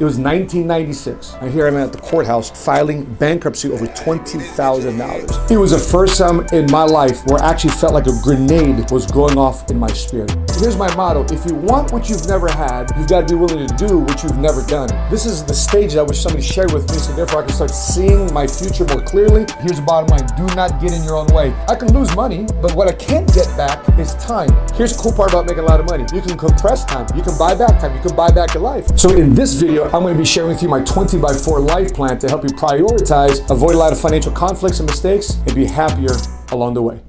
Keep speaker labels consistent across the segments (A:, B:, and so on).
A: It was 1996, and here I'm at the courthouse filing bankruptcy over $20,000. It was the first time in my life where I actually felt like a grenade was going off in my spirit. Here's my motto: if you want what you've never had, you've got to be willing to do what you've never done. This is the stage that I wish somebody shared with me, so therefore I can start seeing my future more clearly. Here's the bottom line: do not get in your own way. I can lose money, but what I can't get back is time. Here's the cool part about making a lot of money: you can compress time, you can buy back time, you can buy back your life. So in this video, I'm going to be sharing with you my 20x4 life plan to help you prioritize, avoid a lot of financial conflicts and mistakes, and be happier along the way.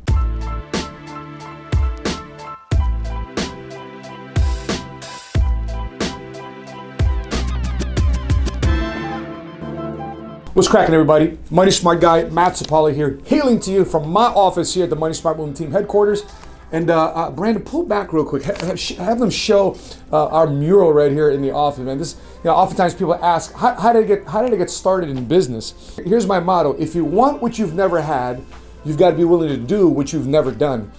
A: What's cracking, everybody? Money Smart Guy, Matt Sapaula here, hailing to you from my office here at the Money Smart Movement Team headquarters. And Brandon, pull back real quick. Have them show our mural right here in the office, man. This, oftentimes people ask, how did I get started in business? Here's my motto: if you want what you've never had, you've got to be willing to do what you've never done.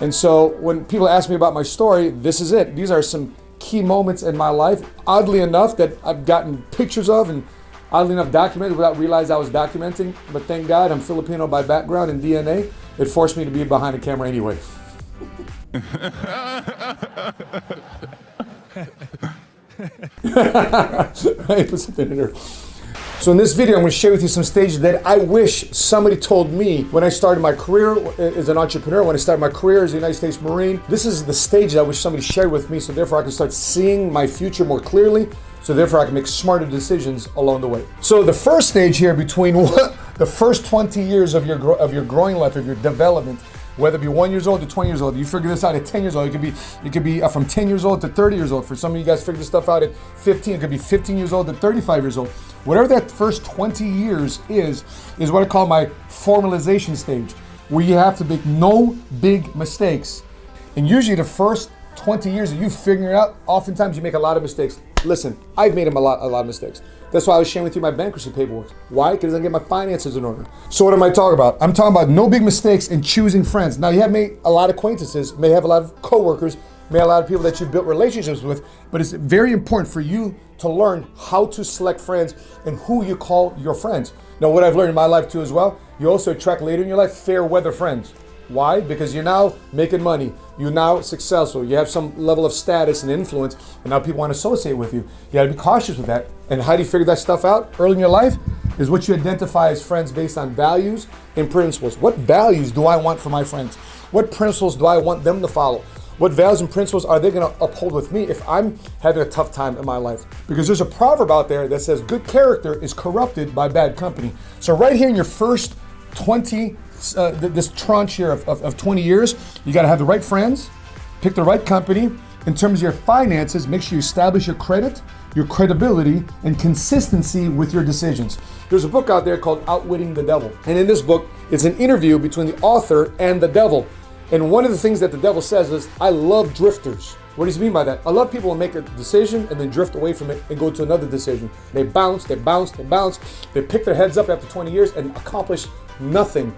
A: And so when people ask me about my story, this is it. These are some key moments in my life, oddly enough, that I've gotten pictures of and oddly enough documented without realizing I was documenting. But thank God I'm Filipino by background and DNA. It forced me to be behind the camera anyway. Right, put something in there. So in this video, I'm going to share with you some stages that I wish somebody told me when I started my career as an entrepreneur, when I started my career as a United States Marine. This is the stage that I wish somebody shared with me, so therefore I can start seeing my future more clearly, so therefore I can make smarter decisions along the way. So the first stage here, between the first 20 years of your growing life, of your development, whether it be 1 year old to 20 years old, you figure this out at 10 years old. It could be from 10 years old to 30 years old. For some of you guys, figure this stuff out at 15. It could be 15 years old to 35 years old. Whatever that first 20 years is what I call my formalization stage, where you have to make no big mistakes. And usually the first 20 years of you figuring it out, oftentimes you make a lot of mistakes. Listen, I've made a lot of mistakes. That's why I was sharing with you my bankruptcy paperwork. Why? Because I didn't get my finances in order. So what am I talking about? I'm talking about no big mistakes in choosing friends. Now, you have made a lot of acquaintances, may have a lot of coworkers, may have a lot of people that you've built relationships with, but it's very important for you to learn how to select friends and who you call your friends. Now, what I've learned in my life too as well, you also attract later in your life fair weather friends. Why? Because you're now making money, you're now successful, you have some level of status and influence, and now people want to associate with you. You gotta be cautious with that. And how do you figure that stuff out early in your life? Is what you identify as friends based on values and principles. What values do I want for my friends? What principles do I want them to follow? What values and principles are they gonna uphold with me if I'm having a tough time in my life? Because there's a proverb out there that says good character is corrupted by bad company. So right here in your first 20, this tranche here of 20 years, you got to have the right friends, pick the right company. In terms of your finances, make sure you establish your credit, your credibility, and consistency with your decisions. There's a book out there called Outwitting the Devil. And in this book, it's an interview between the author and the devil. And one of the things that the devil says is, I love drifters. What does he mean by that? A lot of people will make a decision and then drift away from it and go to another decision. They bounce, they bounce, they bounce. They pick their heads up after 20 years and accomplish nothing.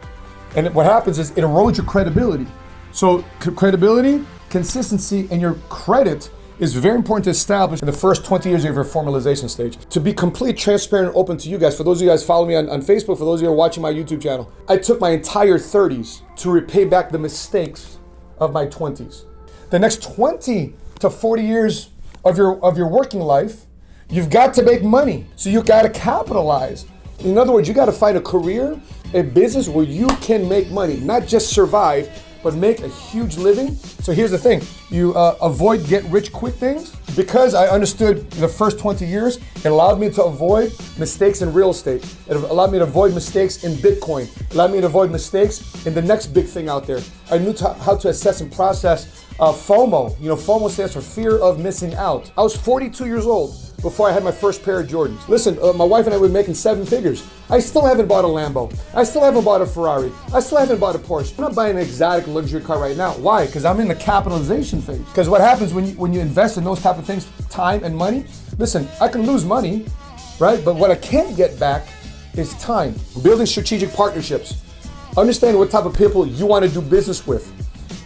A: And what happens is it erodes your credibility. So credibility, consistency, and your credit is very important to establish in the first 20 years of your formalization stage. To be completely transparent and open to you guys, for those of you guys following me on Facebook, for those of you who are watching my YouTube channel, I took my entire 30s to repay back the mistakes of my 20s. The next 20 to 40 years of your working life, you've got to make money. So you got to capitalize. In other words, you got to find a career, a business where you can make money, not just survive, but make a huge living. So here's the thing, you avoid get rich quick things. Because I understood the first 20 years, it allowed me to avoid mistakes in real estate. It allowed me to avoid mistakes in Bitcoin. It allowed me to avoid mistakes in the next big thing out there. I knew how to assess and process FOMO. FOMO stands for fear of missing out. I was 42 years old before I had my first pair of Jordans. Listen, my wife and I were making 7 figures. I still haven't bought a Lambo. I still haven't bought a Ferrari. I still haven't bought a Porsche. I'm not buying an exotic luxury car right now. Why? Because I'm in the capitalization phase. Because what happens when you invest in those type of things, time and money, listen, I can lose money, right? But what I can't get back is time. Building strategic partnerships. Understand what type of people you want to do business with.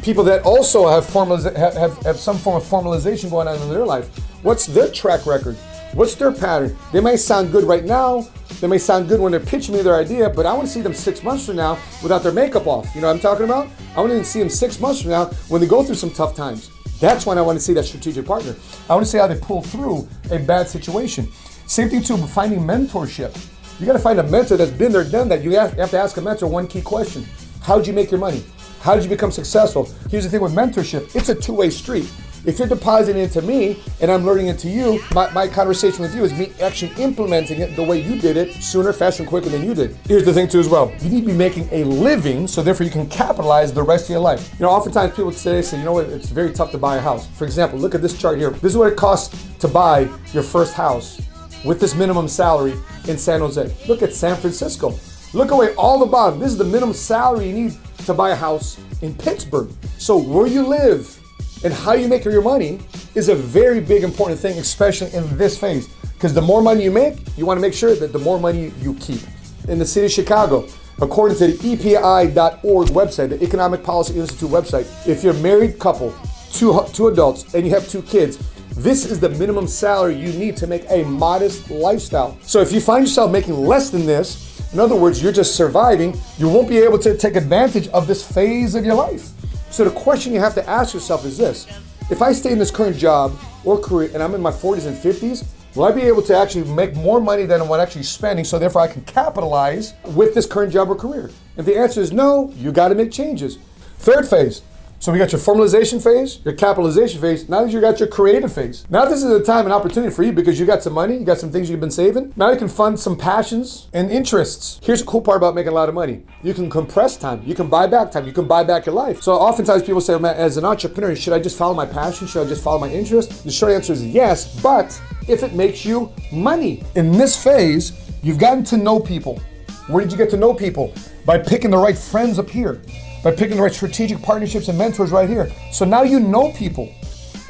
A: People that also have some form of formalization going on in their life. What's their track record? What's their pattern? They may sound good right now. They may sound good when they're pitching me their idea, but I want to see them 6 months from now without their makeup off. You know what I'm talking about? I want to see them 6 months from now when they go through some tough times. That's when I want to see that strategic partner. I want to see how they pull through a bad situation. Same thing too, finding mentorship. You got to find a mentor that's been there, done that. You have to ask a mentor one key question. How did you make your money? How did you become successful? Here's the thing with mentorship. It's a two-way street. If you're depositing into me and I'm learning into you, my conversation with you is me actually implementing it the way you did it sooner, faster, and quicker than you did. Here's the thing too as well. You need to be making a living so therefore you can capitalize the rest of your life. You know, oftentimes people today say, you know what, it's very tough to buy a house. For example, look at this chart here. This is what it costs to buy your first house with this minimum salary in San Jose. Look at San Francisco. Look away all the bottom. This is the minimum salary you need to buy a house in Pittsburgh. So where you live and how you make your money is a very big important thing, especially in this phase. Because the more money you make, you want to make sure that the more money you keep. In the city of Chicago, according to the EPI.org website, the Economic Policy Institute website, if you're a married couple, two adults, and you have 2 kids, this is the minimum salary you need to make a modest lifestyle. So if you find yourself making less than this, in other words, you're just surviving, you won't be able to take advantage of this phase of your life. So the question you have to ask yourself is this: if I stay in this current job or career and I'm in my 40s and 50s, will I be able to actually make more money than I'm actually spending so therefore I can capitalize with this current job or career? If the answer is no, you got to make changes. Third phase. So we got your formalization phase, your capitalization phase. Now that you got your creative phase. Now this is a time and opportunity for you because you got some money, you got some things you've been saving. Now you can fund some passions and interests. Here's the cool part about making a lot of money. You can compress time, you can buy back time, you can buy back your life. So oftentimes people say, man, as an entrepreneur, should I just follow my passion? Should I just follow my interest? The short answer is yes, but if it makes you money. In this phase, you've gotten to know people. Where did you get to know people? By picking the right friends up here. By picking the right strategic partnerships and mentors right here. So now you know people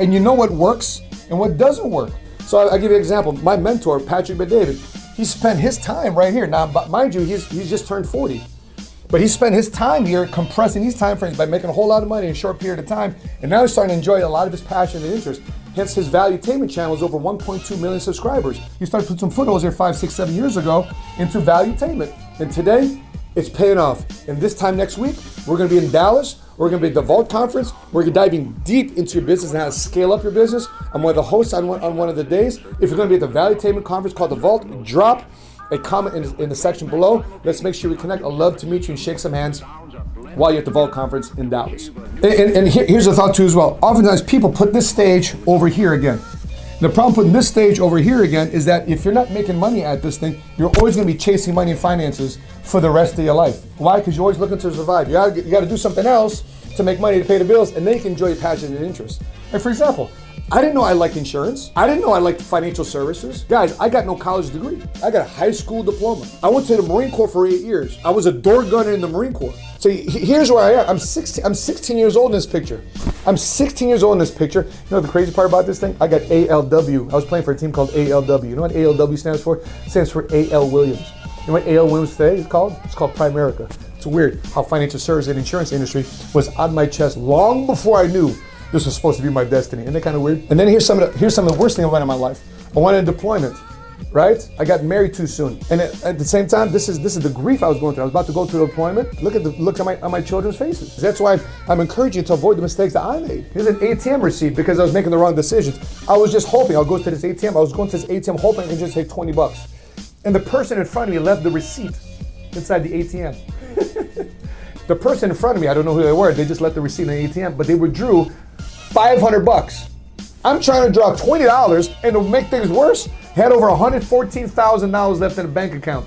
A: and you know what works and what doesn't work. So I'll give you an example. My mentor, Patrick Bet-David, he spent his time right here. Now, mind you, he's just turned 40. But he spent his time here compressing these time frames by making a whole lot of money in a short period of time. And now he's starting to enjoy a lot of his passion and interest. Hence his Valuetainment channel is over 1.2 million subscribers. He started putting some footholds here 5, 6, 7 years ago into Valuetainment. And today, it's paying off. And this time next week, we're gonna be in Dallas. We're gonna be at the Vault Conference. We're diving deep into your business and how to scale up your business. I'm one of the hosts on one of the days. If you're gonna be at the Valuetainment conference called the Vault, drop a comment in the section below. Let's make sure we connect. I'd love to meet you and shake some hands while you're at the Vault Conference in Dallas. And here's a thought too as well. Oftentimes people put this stage over here again. The problem putting this stage over here again is that if you're not making money at this thing, you're always gonna be chasing money and finances for the rest of your life. Why? Because you're always looking to survive. You gotta do something else to make money to pay the bills, and then you can enjoy your passion and interest. And for example, I didn't know I liked insurance. I didn't know I liked financial services. Guys, I got no college degree. I got a high school diploma. I went to the Marine Corps for 8 years. I was a door gunner in the Marine Corps. So here's where I am. I'm 16 years old in this picture. I'm 16 years old in this picture. You know the crazy part about this thing? I got ALW. I was playing for a team called ALW. You know what ALW stands for? It stands for A.L. Williams. You know what A.L. Williams today is called? It's called Primerica. It's weird how financial service and insurance industry was on my chest long before I knew this was supposed to be my destiny. Isn't that kind of weird? And then here's some of the worst thing I went in my life. I went in deployment, right? I got married too soon. And at the same time, this is the grief I was going through. I was about to go through deployment. Look at my children's faces. That's why I'm encouraging you to avoid the mistakes that I made. Here's an ATM receipt because I was making the wrong decisions. I was just hoping I'll go to this ATM. I was going to this ATM hoping it just take 20 bucks. And the person in front of me left the receipt inside the ATM. The person in front of me, I don't know who they were. They just left the receipt in the ATM, but they withdrew 500 bucks. I'm trying to draw $20, and to make things worse, had over $114,000 left in a bank account.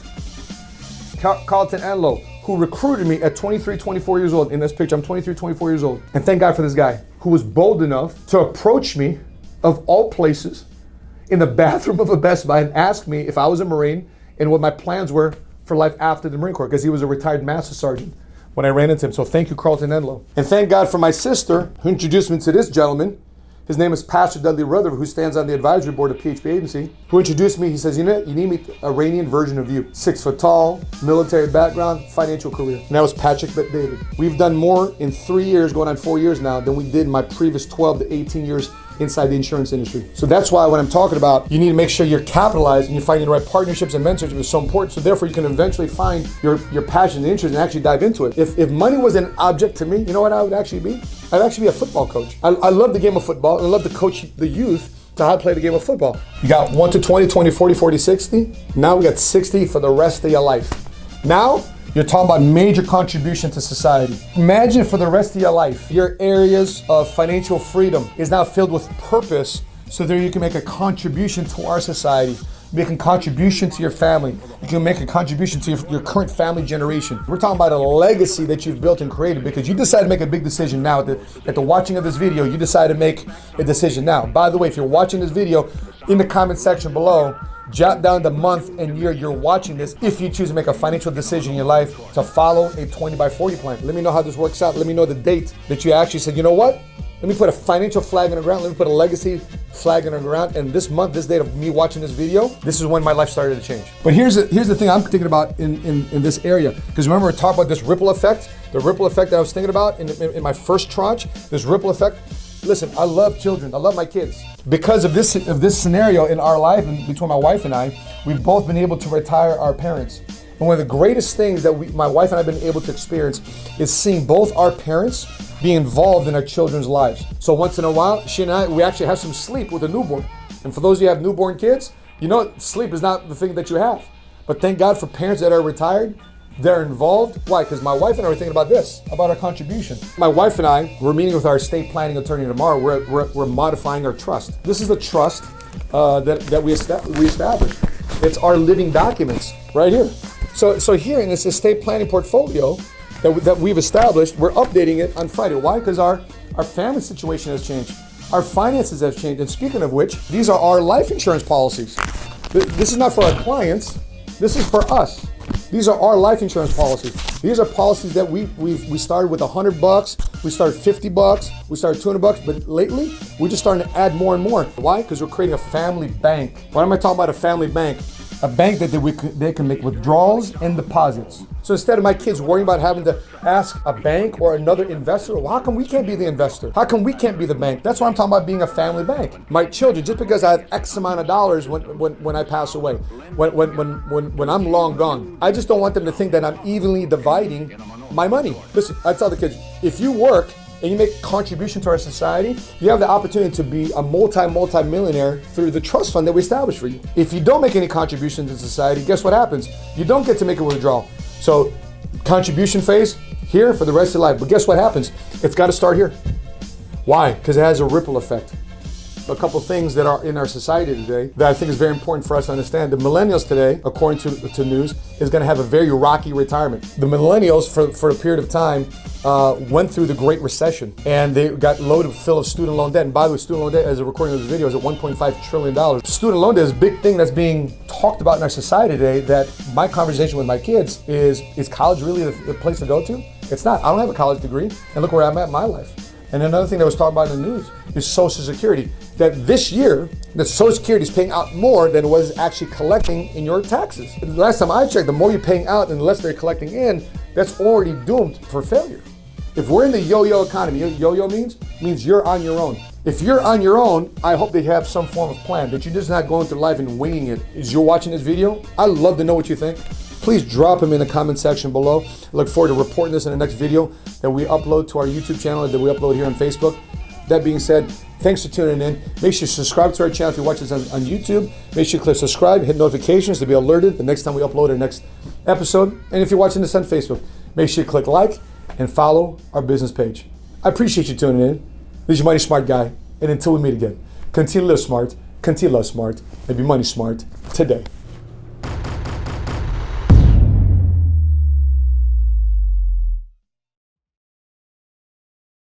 A: Carlton Enlow, who recruited me at 23, 24 years old. In this picture, I'm 23, 24 years old. And thank God for this guy who was bold enough to approach me, of all places, in the bathroom of a Best Buy and ask me if I was a Marine and what my plans were for life after the Marine Corps, because he was a retired Master Sergeant when I ran into him. So thank you, Carlton Enlow. And thank God for my sister who introduced me to this gentleman. His name is Pastor Dudley Rutherford, who stands on the advisory board of PHP Agency, who introduced me. He says, you know, you need me Iranian version of you. 6 foot tall, military background, financial career. And that was Patrick Bet-David. We've done more in 3 years, going on 4 years now, than we did in my previous 12 to 18 years inside the insurance industry. So that's why when I'm talking about, you need to make sure you're capitalized and you're finding the right partnerships and mentorship is so important. So therefore you can eventually find your passion and interest and actually dive into it. If money was an object to me, you know what I would actually be? I'd actually be a football coach. I love the game of football and I love to coach the youth to how to play the game of football. You got 1 to 20, 20, 40, 40, 60. Now we got 60 for the rest of your life. Now, you're talking about major contribution to society. Imagine for the rest of your life, your areas of financial freedom is now filled with purpose so that you can make a contribution to our society, make a contribution to your family. You can make a contribution to your current family generation. We're talking about a legacy that you've built and created because you decided to make a big decision now. At the watching of this video, you decided to make a decision now. By the way, if you're watching this video, in the comment section below, jot down the month and year you're watching this if you choose to make a financial decision in your life to follow a 20 by 40 plan. Let me know how this works out. Let me know the date that you actually said, you know what? Let me put a financial flag in the ground. Let me put a legacy flag in the ground. And this month, this date of me watching this video, this is when my life started to change. But here's the thing I'm thinking about in this area. Because remember, we talked about this ripple effect, the ripple effect that I was thinking about in my first tranche, this ripple effect. Listen, I love children. I love my kids. Because of this scenario in our life and between my wife and I, we've both been able to retire our parents. And one of the greatest things that my wife and I have been able to experience is seeing both our parents be involved in our children's lives. So once in a while, she and I, we actually have some sleep with a newborn. And for those of you who have newborn kids, you know sleep is not the thing that you have. But thank God for parents that are retired. They're involved. Why? Because my wife and I were thinking about this, about our contribution. My wife and I, we're meeting with our estate planning attorney tomorrow. We're modifying our trust. This is the trust that we established. It's our living documents right here. So here in this estate planning portfolio that we've established, we're updating it on Friday. Why? Because our family situation has changed. Our finances have changed. And speaking of which, these are our life insurance policies. This is not for our clients. This is for us. These are our life insurance policies. These are policies that we started with $100, we started $50, we started $200, but lately we're just starting to add more and more. Why? Because we're creating a family bank. Why am I talking about a family bank? A bank that they can make withdrawals and deposits. So instead of my kids worrying about having to ask a bank or another investor, well, how come we can't be the investor? How come we can't be the bank? That's why I'm talking about being a family bank. My children, just because I have X amount of dollars when I pass away, when I'm long gone, I just don't want them to think that I'm evenly dividing my money. Listen, I tell the kids, if you work and you make contribution to our society, you have the opportunity to be a multi-millionaire through the trust fund that we established for you. If you don't make any contribution to society, guess what happens? You don't get to make a withdrawal. So contribution phase here for the rest of your life. But guess what happens? It's got to start here. Why? Because it has a ripple effect. A couple things that are in our society today that I think is very important for us to understand. The millennials today, according to news, is going to have a very rocky retirement. The millennials, for a period of time, went through the Great Recession and they got loaded full of student loan debt. And by the way, student loan debt, as a recording of this video, is at $1.5 trillion. Student loan debt is a big thing that's being talked about in our society today. That my conversation with my kids is college really the place to go to? It's not. I don't have a college degree, and look where I'm at in my life. And another thing that was talked about in the news is Social Security. That this year, the Social Security is paying out more than it was actually collecting in your taxes. The last time I checked, the more you're paying out and the less they're collecting in, that's already doomed for failure. If we're in the yo-yo economy, yo-yo means you're on your own. If you're on your own, I hope that you have some form of plan, that you're just not going through life and winging it. As you're watching this video, I'd love to know what you think. Please drop them in the comment section below. I look forward to reporting this in the next video that we upload to our YouTube channel, that we upload here on Facebook. That being said, thanks for tuning in. Make sure you subscribe to our channel if you watch this on YouTube. Make sure you click subscribe, hit notifications to be alerted the next time we upload our next episode. And if you're watching this on Facebook, make sure you click like and follow our business page. I appreciate you tuning in. This is your Money Smart Guy. And until we meet again, continue to live smart, continue to love smart, and be money smart today.